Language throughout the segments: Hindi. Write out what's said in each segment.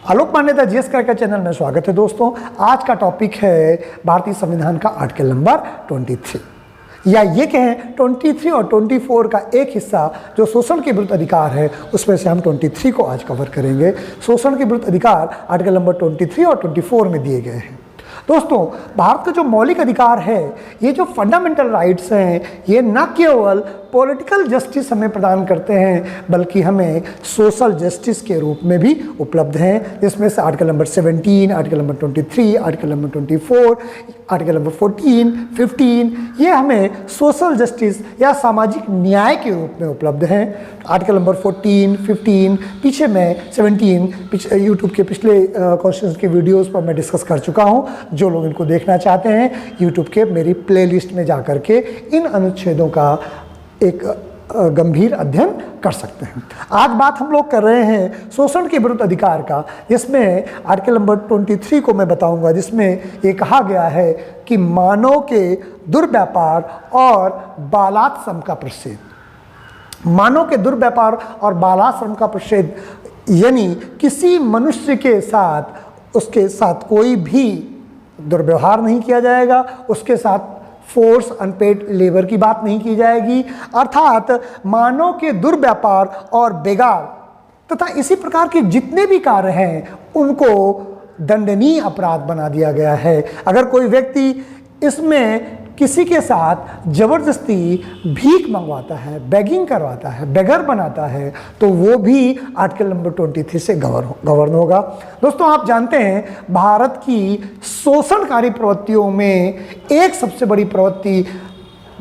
आलोक मान्यता जीएस का चैनल में स्वागत है दोस्तों। आज का टॉपिक है भारतीय संविधान का आर्टिकल नंबर 23 या ये कहें 23 और 24 का एक हिस्सा जो शोषण के विरुद्ध अधिकार है, उसमें से हम 23 को आज कवर करेंगे। शोषण के विरुद्ध अधिकार आर्टिकल नंबर 23 और 24 में दिए गए हैं। दोस्तों, भारत का जो मौलिक अधिकार है, ये जो फंडामेंटल राइट्स हैं, ये न केवल पॉलिटिकल जस्टिस हमें प्रदान करते हैं बल्कि हमें सोशल जस्टिस के रूप में भी उपलब्ध हैं, जिसमें से article number 17, article number 23, article number 24, article number 14, 15 ये हमें सोशल जस्टिस या सामाजिक न्याय के रूप में उपलब्ध हैं। आर्टिकल नंबर 14, 15 पीछे मैं 17 यूट्यूब के पिछले क्वेश्चंस के वीडियोस पर मैं डिस्कस कर चुका हूँ। जो लोग इनको देखना चाहते हैं यूट्यूब के मेरी प्लेलिस्ट में जा कर के इन अनुच्छेदों का एक गंभीर अध्ययन कर सकते हैं। आज बात हम लोग कर रहे हैं शोषण के विरुद्ध अधिकार का, जिसमें आर्टिकल नंबर 23 को मैं बताऊंगा, जिसमें ये कहा गया है कि मानव के दुर्व्यापार और बालात श्रम का प्रतिषेध। मानव के दुर्व्यापार और बालात श्रम का प्रतिषेध यानी किसी मनुष्य के साथ उसके साथ कोई भी दुर्व्यवहार नहीं किया जाएगा, उसके साथ फोर्स अनपेड लेबर की बात नहीं की जाएगी, अर्थात मानव के दुर्व्यापार और बेगार तथा इसी प्रकार के जितने भी कार्य हैं उनको दंडनीय अपराध बना दिया गया है। अगर कोई व्यक्ति इसमें किसी के साथ जबरदस्ती भीख मंगवाता है, बेगिंग करवाता है, बेगर बनाता है, तो वो भी आर्टिकल नंबर 23 से गवर्न होगा। दोस्तों, आप जानते हैं भारत की शोषणकारी प्रवृत्तियों में एक सबसे बड़ी प्रवृत्ति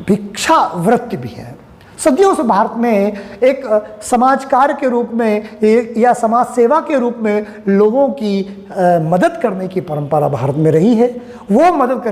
भिक्षावृत्ति भी है। सदियों से भारत में एक समाज कार्य के रूप में या समाज सेवा के रूप में लोगों की मदद करने की परंपरा भारत में रही है। वो मदद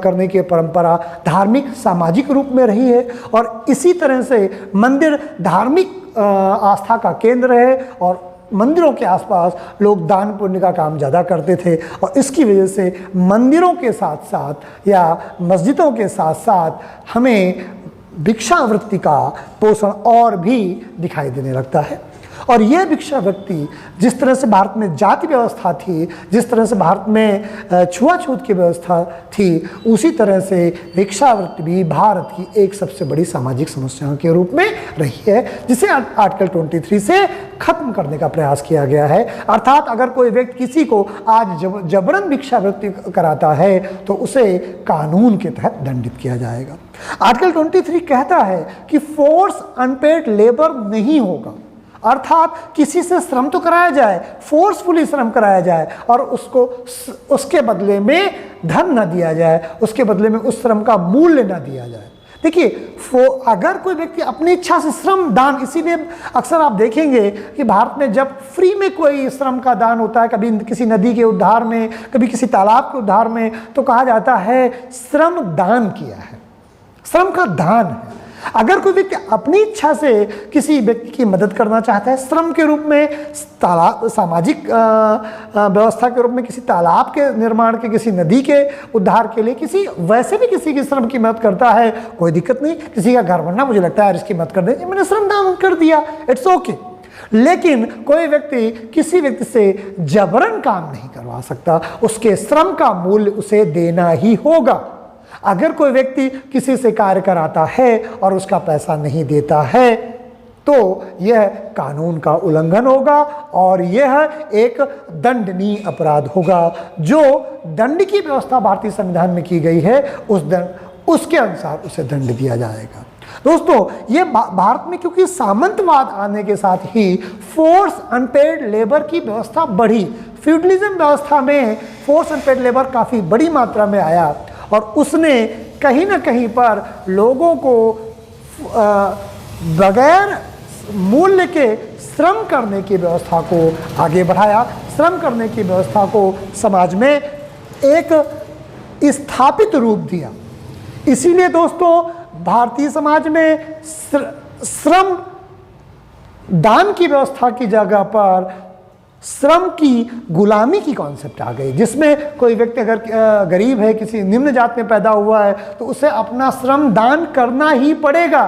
करने की परंपरा धार्मिक सामाजिक रूप में रही है और इसी तरह से मंदिर धार्मिक आस्था का केंद्र है और मंदिरों के आसपास लोग दान पुण्य का काम ज़्यादा करते थे और इसकी वजह से मंदिरों के साथ साथ या मस्जिदों के साथ साथ हमें भिक्षावृत्ति का पोषण और भी दिखाई देने लगता है। और यह भिक्षावृत्ति जिस तरह से भारत में जाति व्यवस्था थी, जिस तरह से भारत में छुआछूत की व्यवस्था थी, उसी तरह से भिक्षावृत्ति भी भारत की एक सबसे बड़ी सामाजिक समस्या के रूप में रही है, जिसे आर्टिकल 23 से खत्म करने का प्रयास किया गया है। अर्थात अगर कोई व्यक्ति किसी को आज जबरन भिक्षावृत्ति कराता है तो उसे कानून के तहत दंडित किया जाएगा। आर्टिकल 23 कहता है कि फोर्स अनपेड लेबर नहीं होगा, अर्थात किसी से श्रम तो कराया जाए, फोर्सफुली श्रम कराया जाए और उसके बदले में धन न दिया जाए, उसके बदले में उस श्रम का मूल्य न दिया जाए। देखिए, अगर कोई व्यक्ति अपनी इच्छा से श्रम दान, इसीलिए अक्सर आप देखेंगे कि भारत में जब फ्री में कोई श्रम का दान होता है, कभी किसी नदी के उद्धार में, कभी किसी तालाब के उद्धार में, तो कहा जाता है श्रम दान किया है, श्रम का दान है। अगर कोई व्यक्ति अपनी इच्छा से किसी व्यक्ति की मदद करना चाहता है श्रम के रूप में, सामाजिक व्यवस्था के रूप में, किसी तालाब के निर्माण के, किसी नदी के उद्धार के लिए, वैसे भी किसी की श्रम की मदद करता है, कोई दिक्कत नहीं। किसी का घर बनना मुझे लगता है इसकी मदद कर दे, मैंने श्रम दान कर दिया, इट्स ओके। लेकिन कोई व्यक्ति किसी व्यक्ति से जबरन काम नहीं करवा सकता, उसके श्रम का मूल्य उसे देना ही होगा। अगर कोई व्यक्ति किसी से कार्य कराता है और उसका पैसा नहीं देता है तो यह कानून का उल्लंघन होगा और यह एक दंडनीय अपराध होगा। जो दंड की व्यवस्था भारतीय संविधान में की गई है उसके अनुसार उसे दंड दिया जाएगा। दोस्तों, ये भारत में क्योंकि सामंतवाद आने के साथ ही फोर्स अनपेड लेबर की व्यवस्था बढ़ी, फ्यूडलिज्म व्यवस्था में फोर्स अनपेड लेबर काफ़ी बड़ी मात्रा में आया और उसने कहीं ना कहीं पर लोगों को बगैर मूल्य के श्रम करने की व्यवस्था को आगे बढ़ाया, श्रम करने की व्यवस्था को समाज में एक स्थापित रूप दिया। इसीलिए दोस्तों, भारतीय समाज में श्रम दान की व्यवस्था की जगह पर श्रम की गुलामी की कॉन्सेप्ट आ गई, जिसमें कोई व्यक्ति अगर गरीब है, किसी निम्न जात में पैदा हुआ है, तो उसे अपना श्रम दान करना ही पड़ेगा।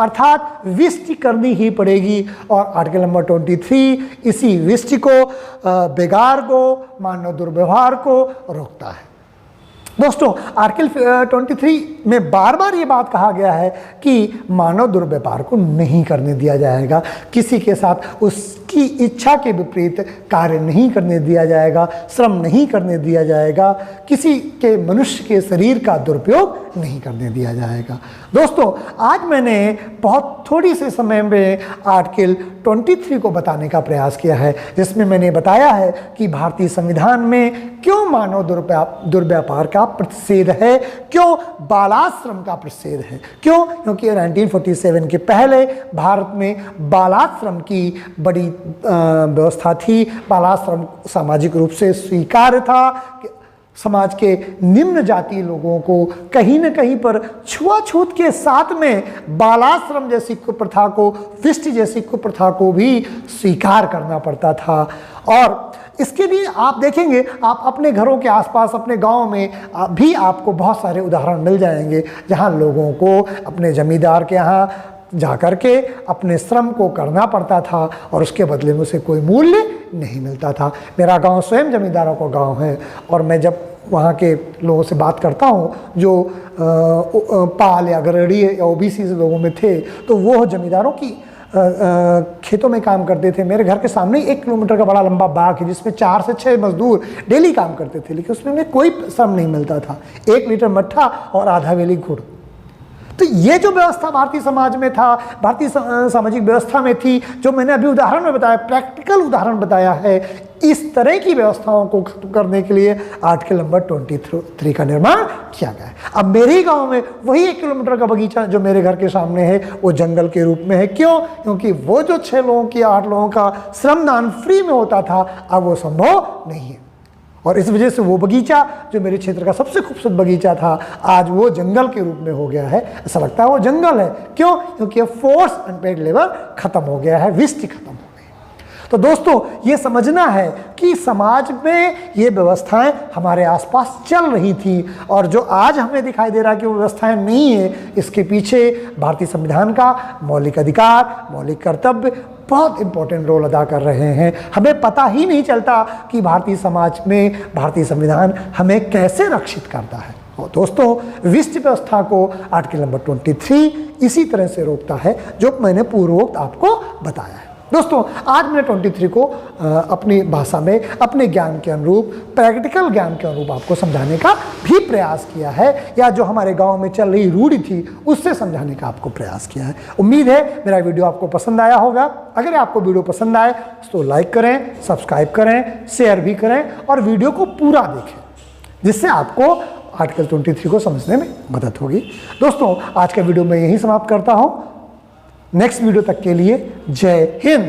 अर्थात विष्टि करनी ही पड़ेगी। और आर्टिकल नंबर 23 इसी विष्टि को, बेगार को, मानव दुर्व्यवहार को रोकता है। दोस्तों, आर्टिकल 23 में बार बार ये बात कहा गया है कि मानव दुर्व्यवहार को नहीं करने दिया जाएगा, किसी के साथ उसकी इच्छा के विपरीत कार्य नहीं करने दिया जाएगा, श्रम नहीं करने दिया जाएगा, किसी के मनुष्य के शरीर का दुरुपयोग नहीं करने दिया जाएगा। दोस्तों, आज मैंने बहुत थोड़ी से समय में आर्टिकल 23 को बताने का प्रयास किया है, जिसमें मैंने बताया है कि भारतीय संविधान में क्यों मानव दुर्व्यापार का प्रतिषेध है, क्यों बालाश्रम का प्रतिषेध है। क्यों? क्योंकि 1947 के पहले भारत में बालाश्रम की बड़ी व्यवस्था थी। बालाश्रम सामाजिक रूप से स्वीकार्य था। समाज के निम्न जाति लोगों को कहीं न कहीं पर छुआछूत के साथ में बालाश्रम जैसी कुप्रथा को, विष्टि जैसी कुप्रथा को भी स्वीकार करना पड़ता था। और इसके लिए आप देखेंगे, आप अपने घरों के आसपास, अपने गांव में भी आपको बहुत सारे उदाहरण मिल जाएंगे जहां लोगों को अपने जमींदार के यहाँ जाकर के अपने श्रम को करना पड़ता था और उसके बदले में उसे कोई मूल्य नहीं मिलता था। मेरा गांव स्वयं जमींदारों का गांव है और मैं जब वहाँ के लोगों से बात करता हूँ जो पाल या गरड़ी या ओबीसी से लोगों में थे, तो वो जमींदारों की खेतों में काम करते थे। मेरे घर के सामने 1 किलोमीटर का बड़ा लंबा बाग है जिसमें 4 से 6 मजदूर डेली काम करते थे, लेकिन उसमें उन्हें कोई श्रम नहीं मिलता था। 1 लीटर मट्ठा और आधा वेली गुड़। तो ये जो व्यवस्था भारतीय समाज में था, भारतीय सामाजिक व्यवस्था में थी, जो मैंने अभी उदाहरण में बताया, प्रैक्टिकल उदाहरण बताया है, इस तरह की व्यवस्थाओं को खत्म करने के लिए आर्टिकल नंबर 23 का निर्माण किया गया है। अब मेरे ही गांव में वही 1 किलोमीटर का बगीचा जो मेरे घर के सामने है वो जंगल के रूप में है। क्यों? क्योंकि वो जो 6 लोगों की 8 लोगों का श्रमदान फ्री में होता था, अब वो संभव नहीं है। और इस वजह से वो बगीचा जो मेरे क्षेत्र का सबसे खूबसूरत बगीचा था, आज वो जंगल के रूप में हो गया है। ऐसा लगता है वो जंगल है। क्यों? क्योंकि फोर्स अनपेड लेबर खत्म हो गया है, विष्टि खत्म हो गई। तो दोस्तों, ये समझना है कि समाज में ये व्यवस्थाएं हमारे आसपास चल रही थी और जो आज हमें दिखाई दे रहा है कि वो व्यवस्थाएं नहीं है, इसके पीछे भारतीय संविधान का मौलिक अधिकार, मौलिक कर्तव्य बहुत इंपॉर्टेंट रोल अदा कर रहे हैं। हमें पता ही नहीं चलता कि भारतीय समाज में भारतीय संविधान हमें कैसे रक्षित करता है। और दोस्तों, विष्टि व्यवस्था को आर्टिकल नंबर 23 इसी तरह से रोकता है जो मैंने पूर्वोक्त आपको बताया है। दोस्तों, आज मैंने 23 को अपनी भाषा में, अपने ज्ञान के अनुरूप, प्रैक्टिकल ज्ञान के अनुरूप आपको समझाने का भी प्रयास किया है, या जो हमारे गांव में चल रही रूढ़ी थी उससे समझाने का आपको प्रयास किया है। उम्मीद है मेरा वीडियो आपको पसंद आया होगा। अगर आपको वीडियो पसंद आए तो लाइक करें, सब्सक्राइब करें, शेयर भी करें और वीडियो को पूरा देखें, जिससे आपको आर्टिकल 23 को समझने में मदद होगी। दोस्तों, आज का वीडियो मैं यहीं समाप्त करता हूँ। नेक्स्ट वीडियो तक के लिए जय हिंद।